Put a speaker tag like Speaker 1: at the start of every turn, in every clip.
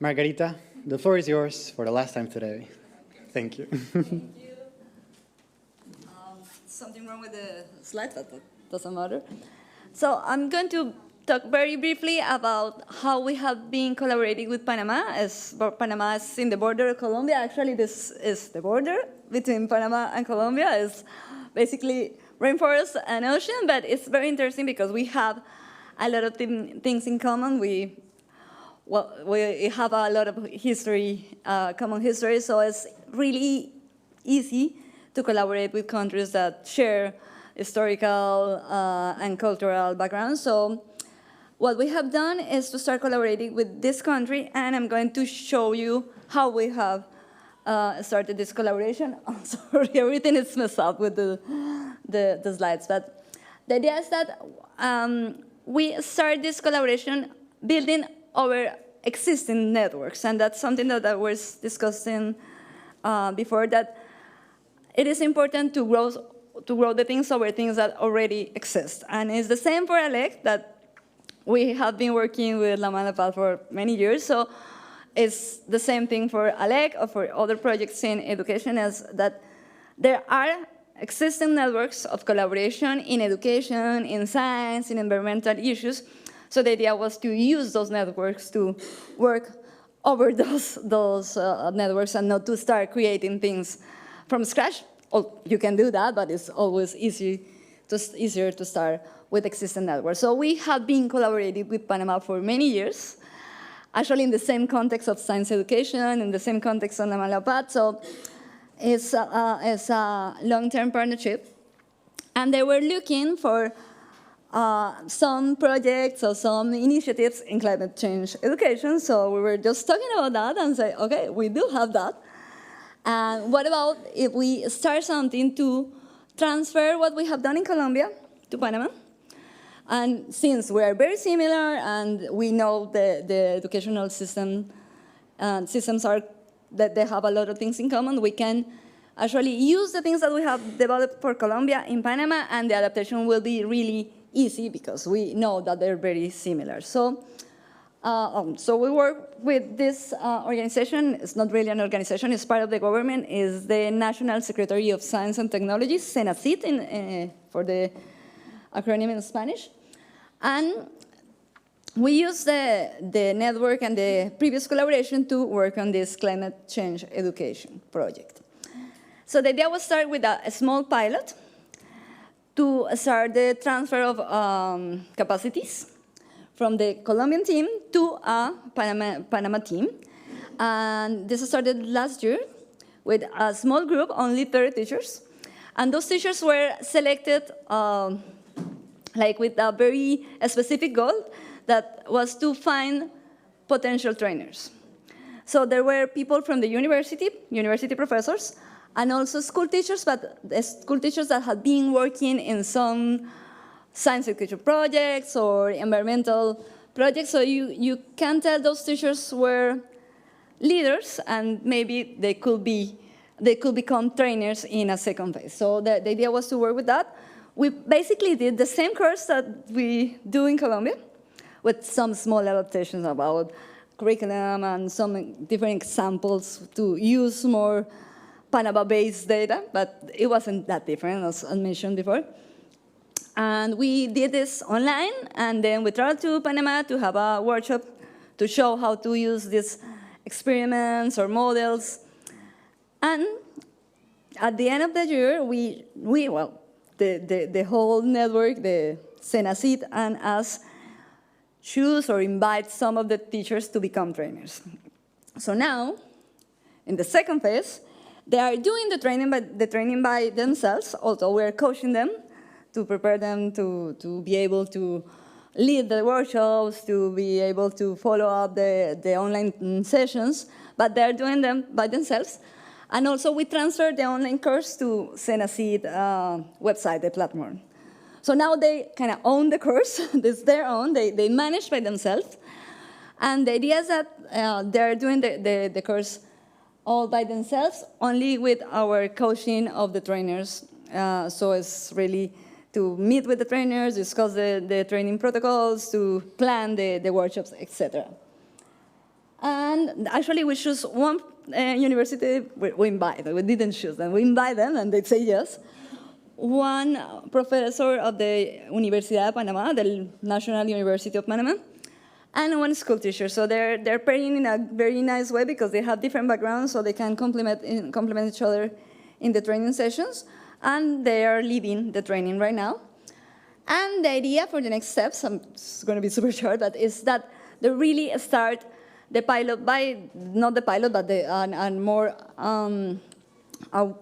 Speaker 1: Margarita, the floor is yours for the last time today. Thank you.
Speaker 2: Thank you. Something wrong with the slide, but that doesn't matter. So I'm going to talk very briefly about how we have been collaborating with Panama, as Panama is in the border of Colombia. Actually, this is the border between Panama and Colombia. It's basically rainforest and ocean, but it's very interesting because we have a lot of things in common. We have a lot of history, common history, so it's really easy to collaborate with countries that share historical and cultural backgrounds. So what we have done is to start collaborating with this country, and I'm going to show you how we have started this collaboration. I'm sorry, everything is messed up with the slides, but the idea is that we start this collaboration building our existing networks, and that's something that I was discussing before, that it is important to grow the things over things that already exist. And it's the same for ALEC, that we have been working with La Manapal for many years, so it's the same thing for ALEC or for other projects in education, as that there are existing networks of collaboration in education, in science, in environmental issues. So the idea was to use those networks to work over those networks and not to start creating things from scratch. Oh, you can do that, but it's always easier to start with existing networks. So we have been collaborating with Panama for many years, actually in the same context of science education, in the same context on the Malapat. So it's a long-term partnership. And they were looking for some projects or some initiatives in climate change education. So we were just talking about that and say, okay, we do have that. And what about if we start something to transfer what we have done in Colombia to Panama? And since we are very similar and we know the educational system and systems are that they have a lot of things in common, we can actually use the things that we have developed for Colombia in Panama, and the adaptation will be really easy because we know that they're very similar. So we work with this organization. It's not really an organization, it's part of the government. It's the National Secretary of Science and Technology, CENACIT, for the acronym in Spanish. And we use the network and the previous collaboration to work on this climate change education project. So the idea was start with a small pilot to start the transfer of capacities from the Colombian team to a Panama team. And this started last year with a small group, only 30 teachers. And those teachers were selected with a very specific goal, that was to find potential trainers. So there were people from the university professors, and also school teachers, but the school teachers that had been working in some science education projects or environmental projects. So you can tell those teachers were leaders, and maybe they could become trainers in a second phase. So the idea was to work with that. We basically did the same course that we do in Colombia, with some small adaptations about curriculum and some different examples to use more Panama-based data, but it wasn't that different, as I mentioned before. And we did this online, and then we traveled to Panama to have a workshop to show how to use these experiments or models. And at the end of the year, the whole network, the CENACIT and us, choose or invite some of the teachers to become trainers. So now, in the second phase, they are doing the training by themselves, although we're coaching them to prepare them to be able to lead the workshops, to be able to follow up the online sessions, but they're doing them by themselves. And also we transfer the online course to CENACIT website, the platform. So now they kind of own the course. It's their own. They manage by themselves. And the idea is that they're doing the course all by themselves, only with our coaching of the trainers. So it's really to meet with the trainers, discuss the training protocols, to plan the workshops, etc. And actually, we choose one university, we didn't choose them, we invite them, and they say yes. One professor of the Universidad de Panamá, the National University of Panama, and one school teacher. So they're pairing in a very nice way because they have different backgrounds, so they can complement each other in the training sessions. And they are leading the training right now. And the idea for the next steps, it's going to be super short, but is that they really start the pilot not the pilot, but a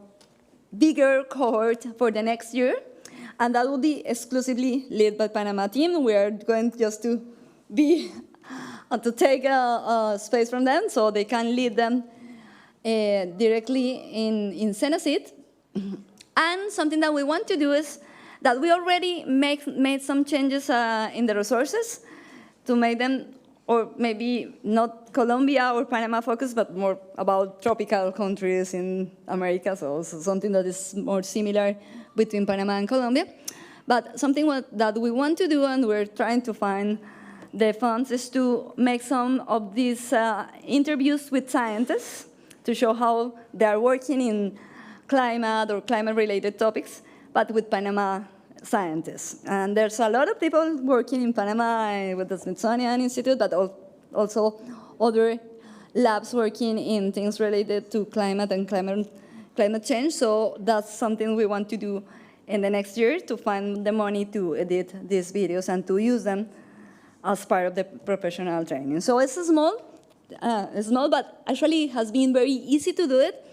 Speaker 2: bigger cohort for the next year. And that will be exclusively led by Panama team. We are going just to take a space from them so they can lead them directly in Senate. And something that we want to do is that we already made some changes in the resources to make them, or maybe not Colombia or Panama focused, but more about tropical countries in America, so something that is more similar between Panama and Colombia. But something that we want to do, and we're trying to find the funds, is to make some of these interviews with scientists to show how they are working in climate or climate-related topics, but with Panama scientists. And there's a lot of people working in Panama with the Smithsonian Institute, but also other labs working in things related to climate and climate change. So that's something we want to do in the next year, to find the money to edit these videos and to use them as part of the professional training. So it's small, but actually it has been very easy to do it.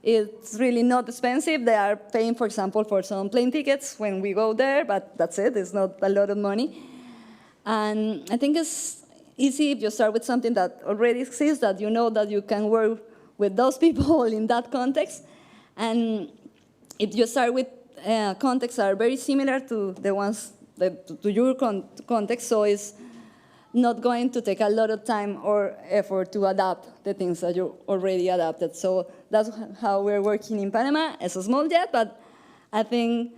Speaker 2: It's really not expensive. They are paying, for example, for some plane tickets when we go there, but that's it. It's not a lot of money. And I think it's easy if you start with something that already exists, that you know that you can work with those people in that context. And if you start with contexts that are very similar to the ones to your context, so it's not going to take a lot of time or effort to adapt the things that you already adapted. So that's how we're working in Panama. It's a small jet, but I think,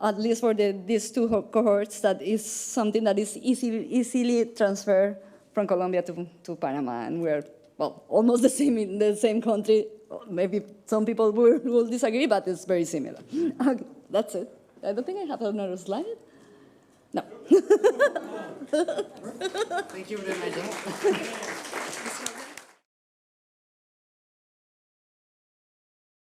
Speaker 2: at least for these two cohorts, that is something that is easily transferred from Colombia to Panama. And we're, well, almost the same in the same country. Maybe some people will disagree, but it's very similar. Okay, that's it. I don't think I have another slide. No.
Speaker 1: Thank you very much.